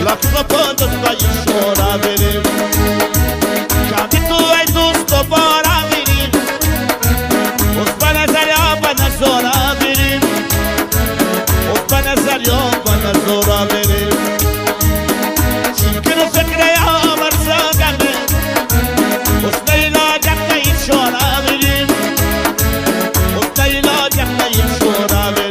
لطفا پادت و این شورا بریم شادی تو ای دوست و بارا بریم از به نظر یا به نظورا بریم از به نظر یا به نظورا بریم چیکن فکر یا مرزا گمه از لیلا جمع این شورا بریم از لیلا جمع این شورا بریم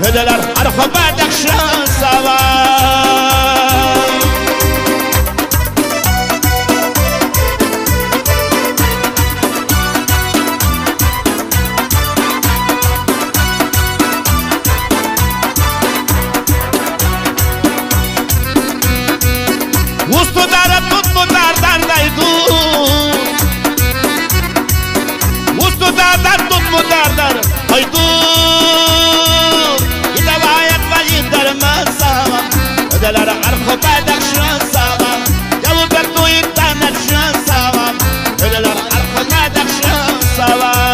هدلر عرفة بعدك شان سوا هدلر عرخ و بدخشان سوام یو بردوی تنشان سوام هدلر عرخ و بدخشان سوام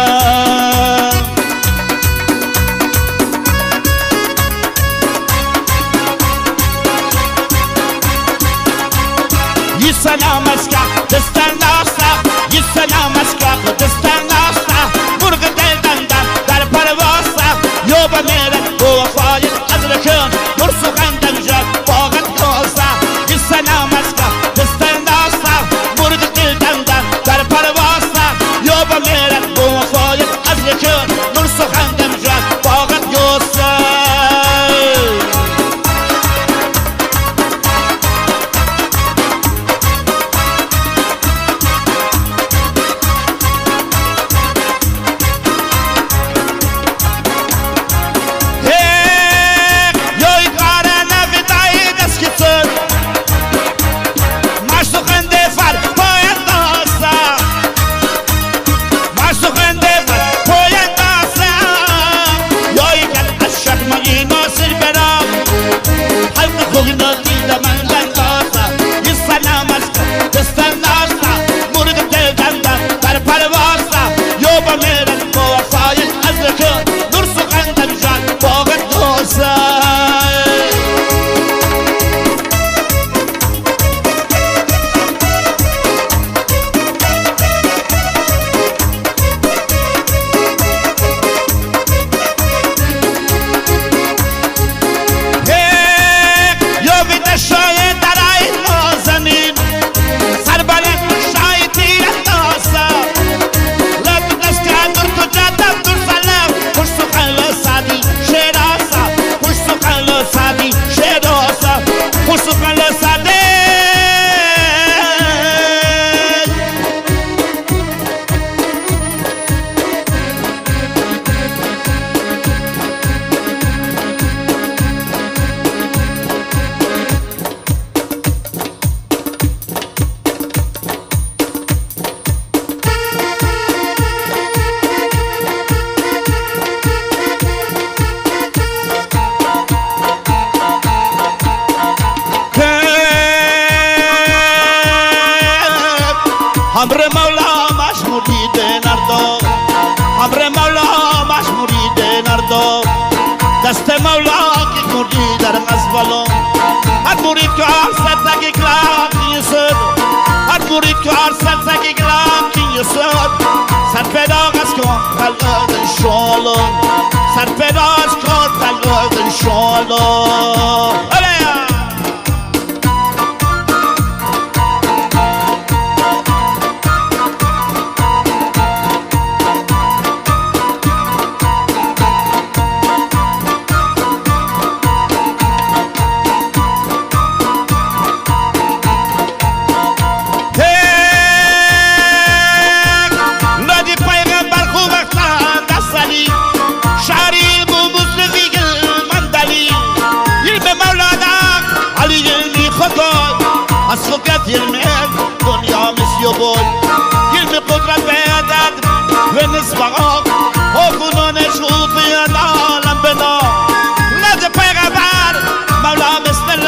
سلام اسکا دستان ناستا یه سلام اسکا دستان ناستا مرغ دلدن در پرواستا یو با میرد با وفای از رکن در سخندم جد باغت کاستا یه سلام اسکا دستان ناستا مرغ دلدن در پرواستا یو با میرد با وفای از رکن در سخندم جد باغت کاستا امر مولا مش مرید نردو امر مولا مش مرید نردو دست مولا که مرید در غزبالو هر مرید که آرسد زگی کلام نیسد هر مرید که آرسد زگی کلام نیسد سر پیدا از کن قلد انشالو سر پیدا از کن قلد انشالو از فقط علم دنیا مسیو بود علم قدرت بیادد و نسبه ها حکنون شوق العالم بنا لد پیغمبر مولا مثل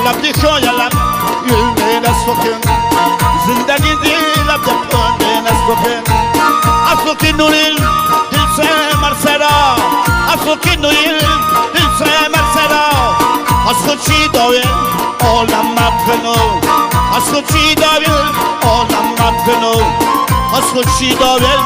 لب خیالم علم نسبکن زندگی دی لب دپن نسبکن افقی نور علم دل سے مرسرا افقی نور علم دل سے مرسرا از خودشی دوین عالم مدفنو از خودشی دوین عالم مدفنو از خودشی دوین